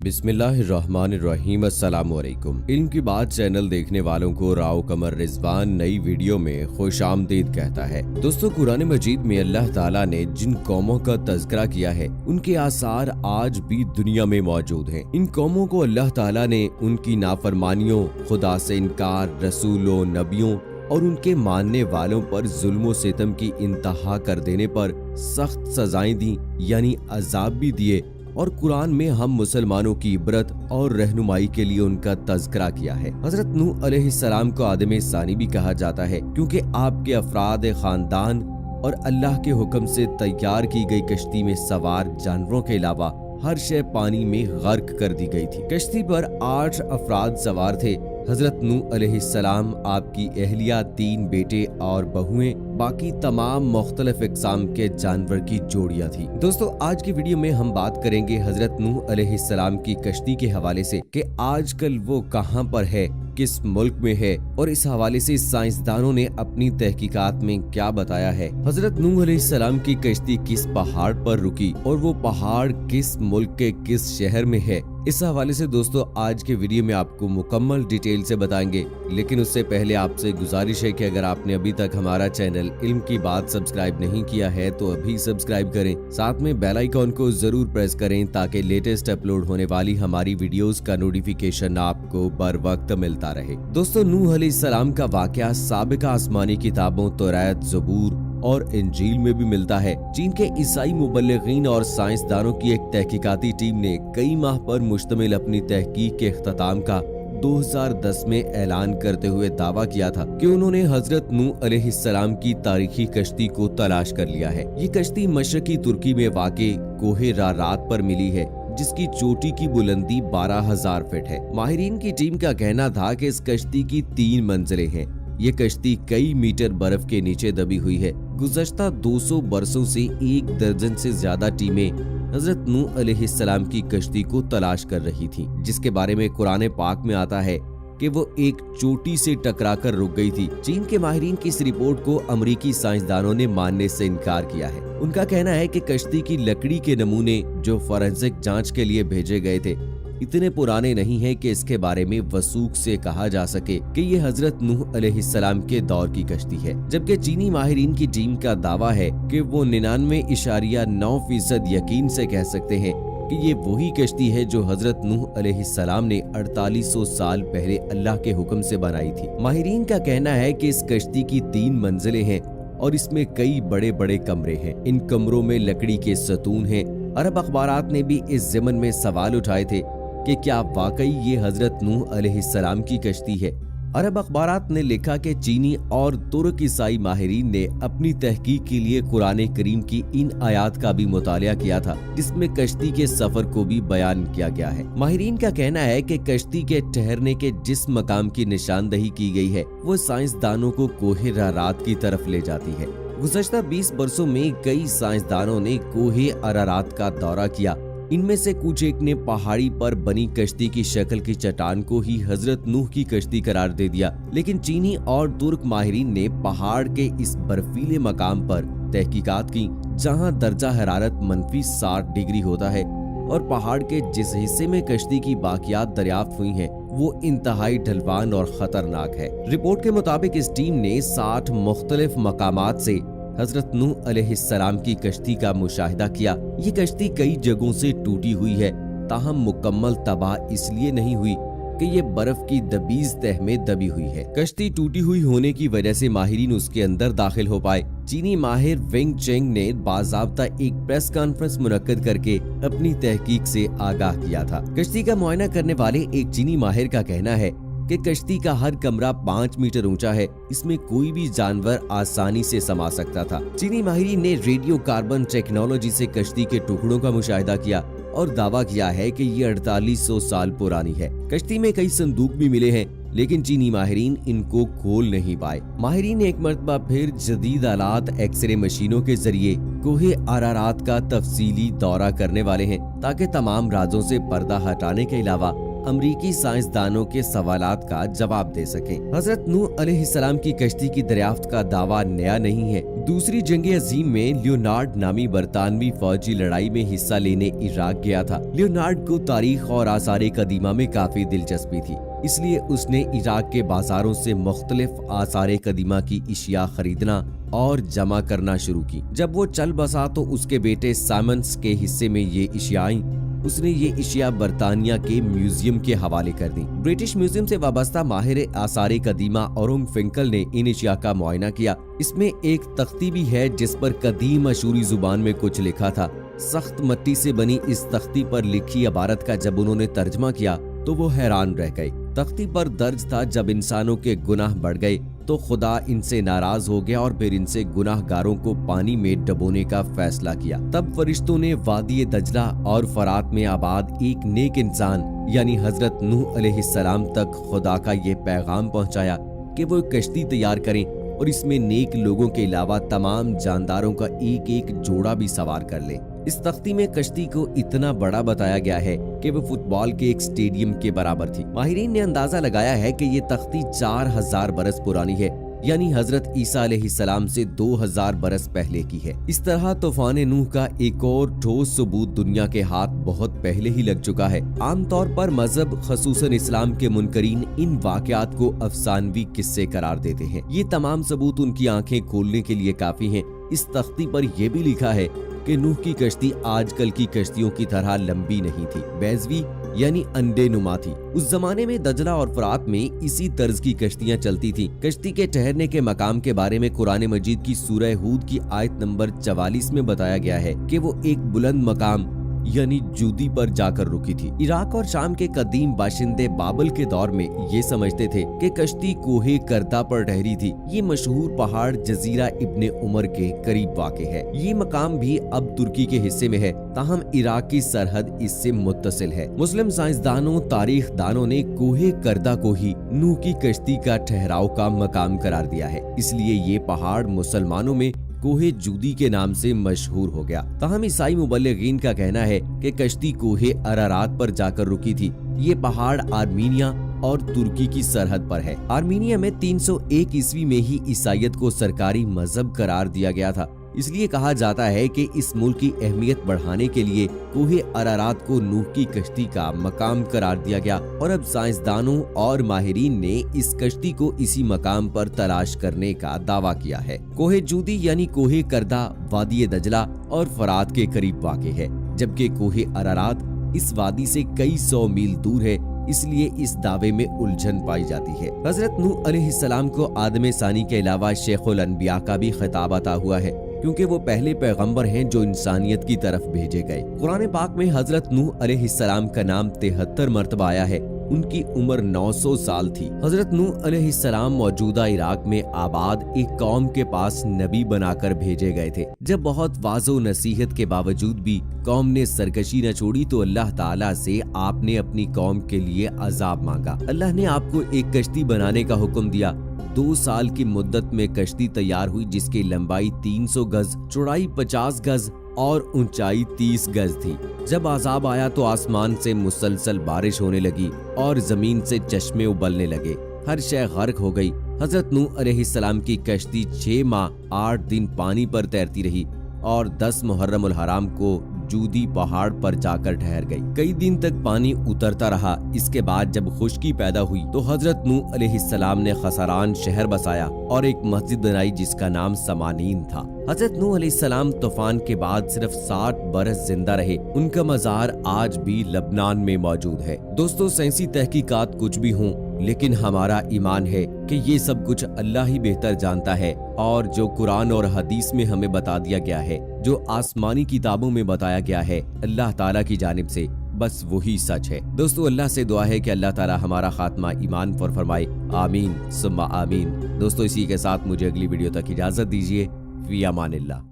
बिस्मिल्लाहिर्रहमानिर्रहीम अस्सलामुअलैकुम। इल्म की बात चैनल देखने वालों को राव कमर रिजवान नई वीडियो में खुशामदीद कहता है। दोस्तों, कुरान मजीद में अल्लाह ताला ने जिन कौमों का तज़किरा किया है उनके आसार आज भी दुनिया में मौजूद हैं। इन कौमों को अल्लाह ताला ने उनकी नाफरमानियों, खुदा से इनकार, रसूलों, नबियों और उनके मानने वालों पर जुल्म सितम की इंतहा कर देने पर सख्त सजाएं दी, यानी अजाब भी दिए। और कुरान में हम मुसलमानों की इबरत और रहनुमाई के लिए उनका तज़किरा किया है। हजरत नूह अलैहिस्सलाम को आदम सानी भी कहा जाता है, क्योंकि आपके अफराद खानदान और अल्लाह के हुक्म से तैयार की गई कश्ती में सवार जानवरों के अलावा हर शय पानी में गर्क कर दी गई थी। कश्ती पर 8 अफराद सवार थे। हजरत नूह अलैहिस्सलाम, आपकी अहलिया, 3 बेटे और बहुएं, बाकी तमाम मुख्तलिफ इक़साम के जानवर की जोड़ियां थी। दोस्तों, आज की वीडियो में हम बात करेंगे हजरत नूह अलैहिस्सलाम की कश्ती के हवाले से कि आजकल वो कहां पर है, किस मुल्क में है, और इस हवाले से साइंसदानों ने अपनी तहकीकात में क्या बताया है। हजरत नूह अलैहिस्सलाम की कश्ती किस पहाड़ पर रुकी और वो पहाड़ किस मुल्क के किस शहर में है, इस हवाले से दोस्तों आज के वीडियो में आपको मुकम्मल डिटेल से बताएंगे। लेकिन उससे पहले आपसे गुजारिश है कि अगर आपने अभी तक हमारा चैनल इल्म की बात सब्सक्राइब नहीं किया है तो अभी सब्सक्राइब करें, साथ में बेल आइकॉन को जरूर प्रेस करें ताकि लेटेस्ट अपलोड होने वाली हमारी वीडियोस का नोटिफिकेशन आपको बर वक्त मिलता रहे। दोस्तों, नूह अलैहिस्सलाम का वाकया साबिका आसमानी किताबों तौरात, ज़बूर और इंजील में भी मिलता है। चीन के ईसाई मुबल्लिगीन और साइंसदानों की एक तहकीकाती टीम ने कई माह पर मुश्तमिल अपनी तहकीक के इख्तिताम का 2010 में ऐलान करते हुए दावा किया था कि उन्होंने हजरत नूह अलैहिस्सलाम की तारीखी कश्ती को तलाश कर लिया है। ये कश्ती मशरकी तुर्की में वाक़े कोहे रारात पर मिली है, जिसकी चोटी की बुलंदी 12,000 फीट है। माहिरीन की टीम का कहना था कि इस कश्ती की 3 मंजिलें हैं। ये कश्ती कई मीटर बर्फ के नीचे दबी हुई है। गुज़श्ता 200 बरसों से 1 दर्जन से ज्यादा टीमें हजरत नूह अलैहिस्सलाम की कश्ती को तलाश कर रही थी, जिसके बारे में कुरान पाक में आता है कि वो एक चोटी से टकराकर रुक गई थी। चीन के माहिरीन की इस रिपोर्ट को अमरीकी साइंसदानों ने मानने से इनकार किया है। उनका कहना है कि कश्ती की लकड़ी के नमूने जो फॉरेंसिक जांच के लिए भेजे गए थे इतने पुराने नहीं हैं कि इसके बारे में वसूख से कहा जा सके कि ये हजरत नूह अलैहिस्सलाम के दौर की कश्ती है। जबकि चीनी माहिरीन की टीम का दावा है कि वो 99.9% यकीन से कह सकते हैं कि ये वही कश्ती है जो हजरत नूह अलैहिस्सलाम ने 4800 साल पहले अल्लाह के हुक्म से बनाई थी। माहिरीन का कहना है कि इस कश्ती की 3 मंजिलें हैं और इसमें कई बड़े बड़े कमरे हैं। इन कमरों में लकड़ी के सतून हैं। अरब अखबारात ने भी इस ज़मन में सवाल उठाए थे कि क्या वाकई ये हजरत नूह अलैहिस्सलाम की कश्ती है। अरब अखबारात ने लिखा कि चीनी और तुर्क ईसाई माहिरीन ने अपनी तहकीक के लिए कुरान करीम की इन आयात का भी मुतालिया किया था, जिसमें कश्ती के सफर को भी बयान किया गया है। माहिरीन का कहना है कि कश्ती के ठहरने के जिस मकाम की निशानदही की गई है वो साइंसदानों को कोहे अरारात की तरफ ले जाती है। गुज़श्ता 20 बरसों में कई साइंसदानों ने कोहे अरारात का दौरा किया। इनमें से कुछ एक ने पहाड़ी पर बनी कश्ती की शक्ल की चट्टान को ही हजरत नूह की कश्ती करार दे दिया। लेकिन चीनी और तुर्क माहिरीन ने पहाड़ के इस बर्फीले मकाम पर तहकीकात की जहां दर्जा हरारत -60 डिग्री होता है और पहाड़ के जिस हिस्से में कश्ती की बाकियात दरियाफ्त हुई हैं वो इंतहाई ढलवान और खतरनाक है। रिपोर्ट के मुताबिक इस टीम ने 60 मुख्तलिफ मकामात से हजरत नूह अलैहिस्सलाम की कश्ती का मुशाहिदा किया। ये कश्ती कई जगहों से टूटी हुई है, ताहम मुकम्मल तबाह इसलिए नहीं हुई कि ये बर्फ की दबीज तह में दबी हुई है। कश्ती टूटी हुई होने की वजह से माहिरीन उसके अंदर दाखिल हो पाए। चीनी माहिर वेंग चेंग ने बाज़ाब्ता एक प्रेस कॉन्फ्रेंस मुनक्किद करके अपनी तहकीक से आगाह किया था। कश्ती का मुआयना करने वाले एक चीनी माहिर का कहना है कि कश्ती का हर कमरा 5 मीटर ऊंचा है। इसमें कोई भी जानवर आसानी से समा सकता था। चीनी माहिरीन ने रेडियो कार्बन टेक्नोलॉजी से कश्ती के टुकड़ों का मुशाहिदा किया और दावा किया है कि ये 4800 साल पुरानी है। कश्ती में कई संदूक भी मिले हैं, लेकिन चीनी माहिरीन इनको खोल नहीं पाए। माहिरीन एक मरतबा फिर जदीद आलात एक्सरे मशीनों के जरिए कोहे अरारात का तफसीली दौरा करने वाले हैं ताकि तमाम राजों से पर्दा हटाने के अलावा अमरीकी साइंसदानों के सवालात का जवाब दे सकें। हजरत नूह अलैहिस्सलाम की कश्ती की दरियाफ्त का दावा नया नहीं है। दूसरी जंग अजीम में लियोनार्ड नामी बरतानवी फौजी लड़ाई में हिस्सा लेने इराक गया था। लियोनार्ड को तारीख और आसार कदीमा में काफी दिलचस्पी थी, इसलिए उसने इराक के बाजारों से मुख्तलिफ आसार कदीमा की इशिया खरीदना और जमा करना शुरू की। जब वो चल बसा तो उसके बेटे साइमंस के हिस्से में ये इशिया आईं। उसने ये इशिया बरतानिया के म्यूजियम के हवाले कर दी। ब्रिटिश म्यूजियम से वाबस्ता माहिर आसार कदीमा औरुंग फिंकल ने इन इशिया का मुआयना किया। इसमें एक तख्ती भी है जिस पर कदीम अशूरी जुबान में कुछ लिखा था। सख्त मट्टी से बनी इस तख्ती पर लिखी इबारत का जब उन्होंने तर्जमा किया तो वो हैरान रह गए। तख्ती पर दर्ज था, जब इंसानों के गुनाह बढ़ गए तो खुदा इनसे नाराज हो गया और फिर इनसे गुनाहगारों को पानी में डुबोने का फैसला किया। तब फरिश्तों ने वादी दजला और फरात में आबाद एक नेक इंसान यानी हजरत नूह अलैहिस्सलाम तक खुदा का ये पैगाम पहुंचाया कि वो कश्ती तैयार करें और इसमें नेक लोगों के अलावा तमाम जानदारों का एक एक जोड़ा भी सवार कर लें। इस तख्ती में कश्ती को इतना बड़ा बताया गया है कि वो फुटबॉल के एक स्टेडियम के बराबर थी। माहिरीन ने अंदाजा लगाया है कि ये तख्ती 4000 बरस पुरानी है, यानी हजरत ईसा अलैहिस्सलाम से 2000 बरस पहले की है। इस तरह तूफान नूह का एक और ठोस सबूत दुनिया के हाथ बहुत पहले ही लग चुका है। आमतौर पर मजहब खसूसन इस्लाम के मुनकरीन इन वाकयात को अफसानवी किस्से करार देते हैं। ये तमाम सबूत उनकी आंखें खोलने के लिए काफी हैं। इस तख्ती पर यह भी लिखा है कि नूह की कश्ती आजकल की कश्तियों की तरह लंबी नहीं थी, बैजवी यानी अंडे नुमा थी। उस जमाने में दजला और फरात में इसी तर्ज की कश्तियां चलती थीं। कश्ती के ठहरने के मकाम के बारे में कुरान मजीद की सूरह हूद की आयत नंबर 44 में बताया गया है कि वो एक बुलंद मकाम यानी जूदी पर जाकर रुकी थी। इराक और शाम के कदीम बाशिंदे बाबल के दौर में ये समझते थे कि कश्ती कोहे करदा पर ठहरी थी। ये मशहूर पहाड़ जजीरा इब्ने उमर के करीब वाक़ है। ये मकाम भी अब तुर्की के हिस्से में है, ताहम इराक की सरहद इससे मुत्तसिल है। मुस्लिम साइंसदानों तारीख दानों ने कोहे करदा को ही नूह की कश्ती का ठहराव का मकाम करार दिया है। इसलिए ये पहाड़ मुसलमानों में कोहे जूदी के नाम से मशहूर हो गया। ताहम ईसाई मुबल्लिगीन का कहना है कि कश्ती कोहे अरारात पर जाकर रुकी थी। ये पहाड़ आर्मीनिया और तुर्की की सरहद पर है। आर्मीनिया में 301 ईस्वी में ही ईसाईयत को सरकारी मजहब करार दिया गया था। इसलिए कहा जाता है कि इस मुल्क की अहमियत बढ़ाने के लिए कोहे अरारात को नूह की कश्ती का मकाम करार दिया गया और अब साइंसदानों और माहिरीन ने इस कश्ती को इसी मकाम पर तलाश करने का दावा किया है। कोहे जूदी यानी कोहे करदा वादी दजला और फरात के करीब वाक़ है, जबकि कोहे अरारात इस वादी से कई 100 मील दूर है। इसलिए इस दावे में उलझन पाई जाती है। हजरत नूह अलैहिस्सलाम को आदम सानी के अलावा शेखुल अनबिया का भी खिताब अता हुआ है, क्योंकि वो पहले पैगंबर हैं जो इंसानियत की तरफ भेजे गए। कुरान पाक में हजरत नूह अलैहिस्सलाम का नाम 73 मरतबा आया है। उनकी उम्र 900 साल थी। हजरत नूह अलैहिस्सलाम मौजूदा इराक में आबाद एक कौम के पास नबी बनाकर भेजे गए थे। जब बहुत वाज़ो नसीहत के बावजूद भी कौम ने सरकशी न छोड़ी तो अल्लाह ताला से आपने अपनी कौम के लिए अजाब मांगा। अल्लाह ने आपको एक कश्ती बनाने का हुक्म दिया। 2 साल की मुद्दत में कश्ती तैयार हुई, जिसकी लंबाई 300 गज, चौड़ाई 50 गज और ऊंचाई 30 गज थी। जब अजाब आया तो आसमान से मुसलसल बारिश होने लगी और जमीन से चश्मे उबलने लगे। हर शय गर्क हो गई। हजरत नूह अलैहिस्सलाम की कश्ती 6 माह 8 दिन पानी पर तैरती रही और 10 मुहर्रम उल हराम को जूदी पहाड़ पर जाकर ठहर गई। कई दिन तक पानी उतरता रहा। इसके बाद जब खुश्की पैदा हुई तो हजरत नूह अलैहिस्सलाम ने खसरान शहर बसाया और एक मस्जिद बनाई जिसका नाम समानीन था। हजरत नूह अलैहिस्सलाम तूफान के बाद सिर्फ 60 बरस जिंदा रहे। उनका मजार आज भी लबनान में मौजूद है। दोस्तों, साइंसी तहकीकात कुछ भी हों, लेकिन हमारा ईमान है कि ये सब कुछ अल्लाह ही बेहतर जानता है और जो कुरान और हदीस में हमें बता दिया गया है, जो आसमानी किताबों में बताया गया है अल्लाह ताला की जानिब से, बस वही सच है। दोस्तों, अल्लाह से दुआ है कि अल्लाह ताला हमारा खात्मा ईमान पर फरमाए। आमीन सुम्मा आमीन। दोस्तों, इसी के साथ मुझे अगली वीडियो तक इजाजत दीजिए। फी अमानिल्लाह।